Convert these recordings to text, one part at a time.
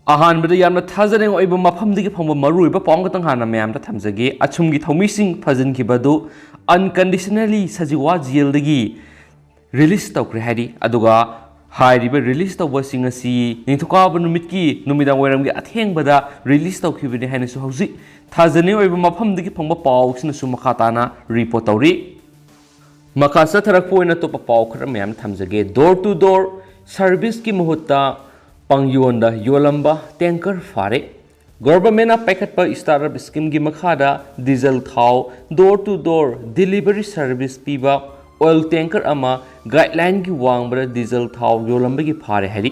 अहानबदा यामना थाजरेंग ओइबा मफमदगी फंबा मरुइबा पांगतंग हाना ma'am थमजगे अचुमगी थौमिसिंग फजिनखिबदु unconditionally सजीवा जेलदगी release तौख्रे हाइरी अदुगा हाइरिबा release तौबसिंग असि निथुकाब नुमितकी नुमिदांग वैरमगी अथेंगबदा release तौखिबनि हाइनसु हौजि थाजने ओइबा मफमदगी फंबा पाउसिनसु मखाताना report तौरी मखा सथरकपोइना तोपा पाउ खरा मैम थमजगे डोर टू डोर सर्विस की मुहुत्ता पंगयोंदा योलंबा टैंकर फारे गवर्नमेंट पैखटपा स्टार्टअप स्कीम की मखादा डीजल थाव door to door delivery service पीबा ऑयल टैंकर अमा गाइडलाइन की वांगबदा डीजल थाव योलंबा की फारे हरी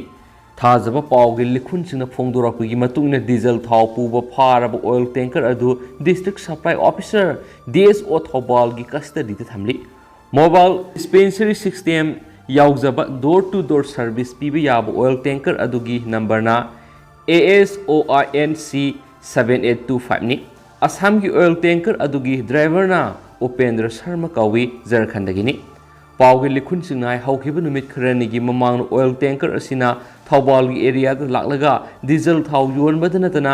थाजब पाउगी लिखुनसिंग फोंदोरकपगी मतुंगना डीजल थाव पुबा फारब ऑयल टैंकर अदु district supply officer DSO Thoubal की कस्टडी थमली मोबाइल डिस्पेंसरी सिस्टम याउजब डोर टू डोर सर्विस पीबा याब ऑयल टैंकर अदुगी नंबरना ASOINC 7825 नि असम की ऑयल टैंकर अदुगी ड्राइवरना उपेंद्र शर्मा कौवी झारखंडगिनी पाउगी लिखुन सिंगनाय हौखिब नुमित खरनिगी ममांग ऑयल टैंकर असिना थौबालगी एरिया लाक्लगा डीजल थाव योनबद नतना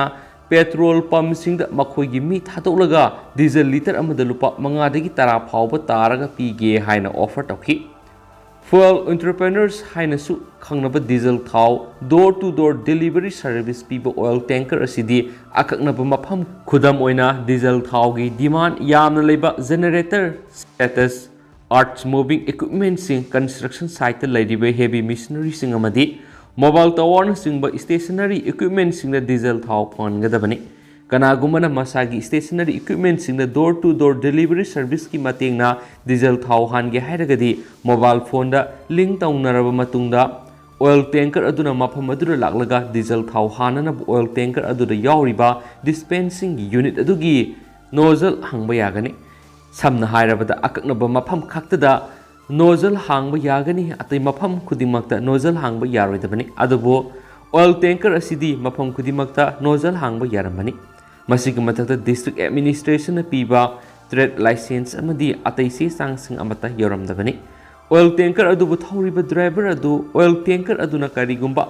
पेट्रोल पंप सिंग मखोगी मी थातोलगा डीजल लीटर अमद लुपा मंगादगी तरा फावब तारगा पीगे हाइना ऑफर तौखि फुएल एंटरप्रेन्योर्स हाइनसु खंगनब डीजल थाव door to door delivery service पीब ऑयल टैंकर असिदी अकक्नब मफम खुदम ओइना डीजल थाव की डिमांड यामना लेबा जनरेटर स्टेटस आर्ट्स मूविंग इक्विपमेंट सिंग कंस्ट्रक्शन साइट लैरिबे हेवी मिशनरी सिंग अमदी मोबाइल टावर सिंग स्टेशनरी इक्विपमेंट सिंग डीजल थाव फंगदबनी कनागुमना मसागी स्टेशनरी इक्विपमेंट सिंग door to door delivery service की मतेंगना डीजल थाव हानगे हाइरगदी मोबाइल फोन दा लिंक तौनरब मतुंगदा ऑयल टैंकर अदुना मफम अदुरा लाक्लगा डीजल थाव हाननब ऑयल टैंकर अदुदा यावरिबा डिस्पेंसिंग यूनिट अदुगी नोजल हांगबा यागनी समना हाइरबदा अकक्नब मफम खक्तदा नोजल हांगबा यागनी अतै मफम खुदिमक्ता नोजल हांगबा यारोइदबनी अदुबो ऑयल टैंकर असिदी मफम खुदिमक्ता नोजल हांगबा यारमनी मसिग मथक्ता डिस्ट्रिक्ट एडमिनिस्ट्रेशन पीबा ट्रेड लाइसेंस अमदी अतै से सांगसिंग अमता यरमदबनी ऑयल टैंकर अदुबु थौरिबा ड्राइवर अदु ऑयल टैंकर अदुना करिगुंबा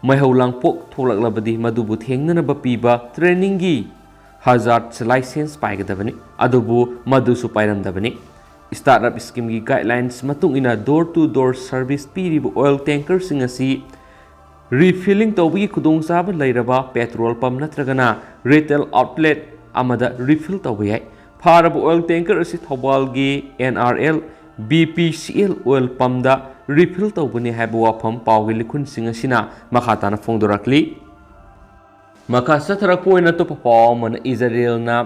मैहौलांगपोक थोलक्लबदी मदुबु थेंगननब पीबा ट्रेनिंग की हजार्ड लाइसेंस पाइगदबनी अदुबु मदुसु पाइरमदबनी स्टार्टअप स्कीम की गाइडलाइंस मतुंगिना डोर टू डोर सर्विस पीरिबु ऑयल टैंकर सिंग असि रिफिलिंग तौबगी खुदोंचाब लैरबा पेट्रोल पंप नत्रगना रिटेल आउटलेट अमदा रिफिल तौब याय फारब ऑयल टैंकर असि थौबालगी NRL BPCL ऑयल पंप दा रिफिल तौबनी हाइब वाफम पाउगी लिखुन सिंग असिना मखाताना फोंदोरकली मखा सथरकपोइना तो पाउ मन इजराइलना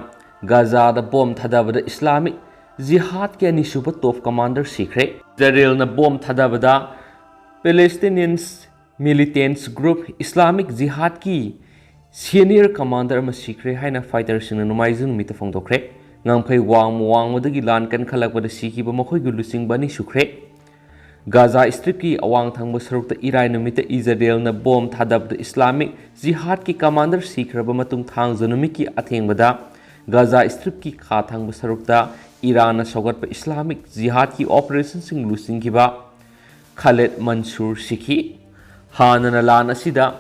गाजा दा बॉम्ब थादाबदा इस्लामिक जिहाद के अनिसुब टॉप कमांडर सीखरे इजराइलना बॉम्ब थादाबदा Palestinians militants group Islamic Jihad की सीनियर कमांडर में सीखरे हाइना फाइटर सिंह नुमाइजन मित फोंदोखरे ngamphai wangmodagi lan kan khalakbada sikiba mokhoi gu lusing bani sukre Gaza Strip ki awang thangba sarukta irai numita Israel na bom thadabda Islamic Jihad ki commander sikraba matung thang zanumi ki athengbada Gaza Strip ki kha thangba sarukta Iran na sogatpa Islamic Jihad ki operation sing lusing kiba Khaled Mansour sikhi hanana lan asida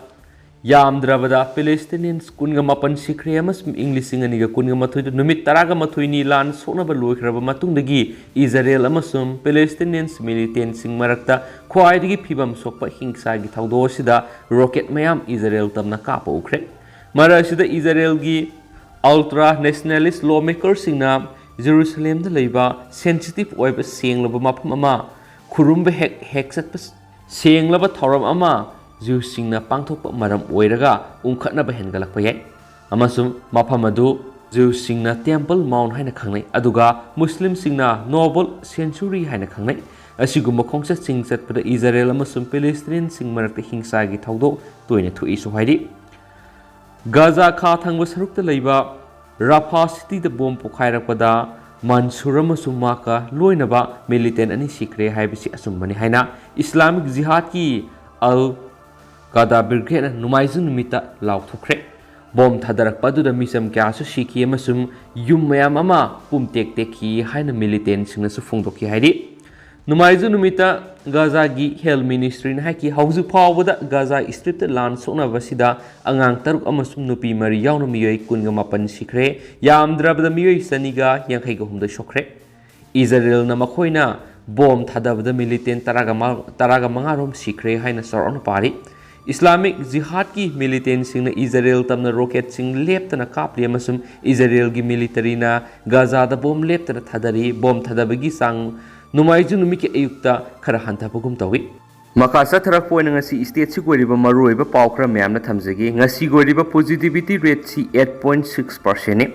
Yamdrabada Palestinians kunga mapan sikre amas English singaniga kunga mathui numit taraga mathui ni lan sonaba loikraba matungdagi Israel amasum Palestinians militant sing marakta khwaidagi phibam sokpa hingsa gi thawdo sida rocket mayam Israel tamna kapa ukre mara sida Israel gi ultra nationalist lawmakers singna Jerusalem da leiba sensitive oiba senglaba mafam ama khurumba hek satpa senglaba thoram ama Jew-singna pangthokpa maram oiraga ungkhatnaba hengalakpa yai amasum mafamadu Jew-singna temple mount haina khangnai aduga Muslim-singna noble sanctuary haina khangnai asigumba khongsa singchat pada Israel amasum Palestinian sing marakta hingsa gi thawdo toina thui su haidi Gaza kha thangba sarukta leiba Rafah city da bom pokhairakpada Mansur amasum maka loinaba militant ani sikre haibisi asumbani haina Islamic Jihad ki al Kada birgena numaizun mita lau thukre bom thadarak paduda misam kya su shiki amasum yum mayam ama pumtek teki haina militant singna su phongdoki haidi नुमाइजु नुमिता Gaza की health ministry हाकी हौजु फावदा Gaza strip लान सोनबसिदा अंगांग तरुक अमसुम नुपी मरी यावनु मियोय कुनगा मापन सिखरे यामद्रबदा मियोय सनिगा यांखैगा हुमदा सोखरे इजराइल न मखोइना बॉम थादबदा मिलिटेंट तरागा मंगारोम सिखरे हाइना सरौन पारी इस्लामिक जिहाद की मिलिटेंट सिंह इजराइल तमना रॉकेट सिंह लेप्तना कापली अमसुम इजराइल की मिलिटरीना गाजादा बॉम लेप्तना थादरी बॉम थादबगी सांग नुमाइजु नुमी के अयुक्ता खरा हंथाबगुम तौई मखा चथरकपोइना ngasi स्टेट से गोरिबा मरुइबा पाव खरा म्यामना थमजगी ngasi गोरिबा पॉजिटिविटी रेट सी 8.6% ने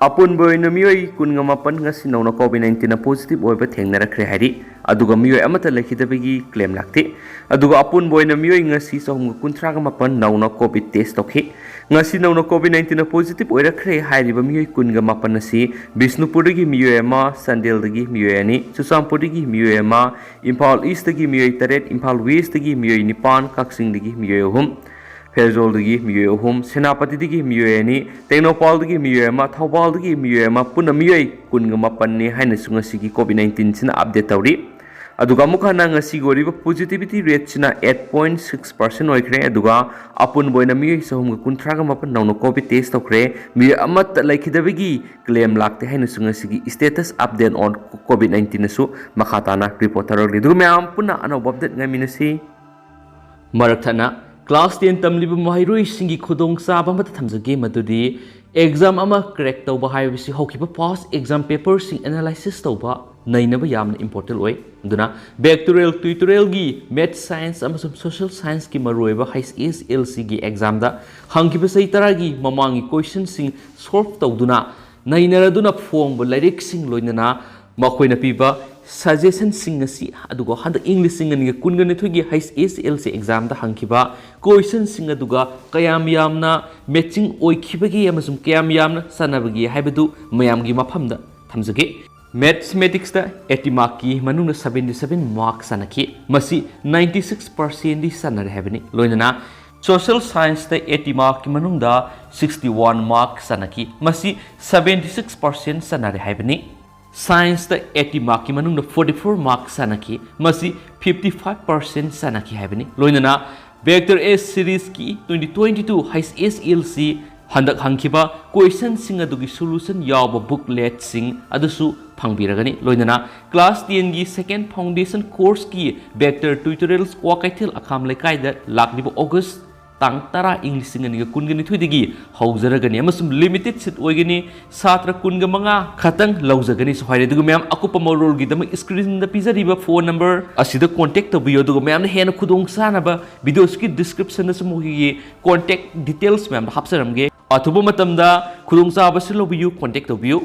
अपुन बोइना मियोय कुनगा मापन ngasi नौना कोविड-19 पॉजिटिव ओइबा थेंगनरखरे हारि अदुगा मियोय अमता लेखिदबगी क्लेम लाक्ते अदुगा अपुन बोइना मियोय ngasi सहमुगा कुंथ्रागा मापन नौना कोविड टेस्ट तोखे ngasi नौना कोविड-19 पॉजिटिव ओइरखरे हाइरिबा मियोय कुनगा मापन asi बिष्णुपुरगी मियोय अमा संदेलदगी मियोय अनि सुसामपुरगी मियोय अमा इम्फाल ईस्टगी मियोय तरेट इम्फाल वेस्टगी मियोय निपान काक्सिंगदगी मियोय अहुम फेजोलदगी मियोय अहुम सेनापतिदगी मियोय अनि टेक्नोपालदगी मियोय अमा थौबालदगी मियोय अमा पुना मियोय कुनगा मापन ने हाइना सुंगसिगी कोविड-19 सिना अपडेट तौरी अदुगा मुखाना ngasi गोरिबा पॉजिटिविटी रेट सिना 8.6% ओइखरे अदुगा अपुन बोइना मियोय सहुम कुंथ्रागा मापन नौनो कोविड टेस्ट तोखरे मियोय अमत लाइखिदबगी क्लेम लाक्ते हाइना सुंगसिगी स्टेटस अपडेट ऑन कोविड-19 सु मखाताना रिपोर्टर दुगु म्याम पुना अनौ अपडेट ngamiनसी मरकथना क्लास 10 तमलिब महिरोई सिंगी खुदोंग साबा मत थमजगे मदुदी एग्जाम अमा क्रैक तौबा हाइबसी हौखिबा पास एग्जाम पेपर सिंग एनालिसिस तौबा नैनबा यामना इंपोर्टेंट ओइ दुना बैक्टोरियल ट्यूटोरियल गी मैथ साइंस अमसुम सोशल साइंस की मरुइबा HSLC गी एग्जाम दा हंगिबा सही तरागी ममांगी क्वेश्चन सिंग सॉल्व तौदुना नैनरदुना फोंग लाइरिक सिंग लोइनना मखोइना पीबा suggestion Singh asi aduga handa english sing ani kungan thugi HSLC exam da hangkiba question sing aduga kayam yamna matching oikhibagi amasum kayam yamna sanabagi haibadu mayam gi mafam da thamjage mathematics da 80 mark ki manuna 77 mark sanaki masi 96% di sanare habani loinana social science da 80 mark ki manunda 61 mark sanaki masi 76% sanare habani Science the 80 mark ki manung 44 mark sanaki masi 55% sanaki habani loinana vector S series ki 2022 HSLC handak hangkiba question sing adugi solution yawba booklet sing adusu phangbiragani loinana class 10 gi second foundation course ki vector tutorials kwa kaithil akham lekai da laklibo August tang tara English sing ani kungani thuidigi hauzaragani amasum limited seat oigani satra kunga manga khatang laujagani so haire dugu ma'am akupa morol gi dam screen da pizariba phone number asida contact tabiyo dugu ma'am na hena khudong sanaba video ski description da sumugi contact details ma'am hapsaramge athuba matamda khudong sa basilo biyu contact tabiyo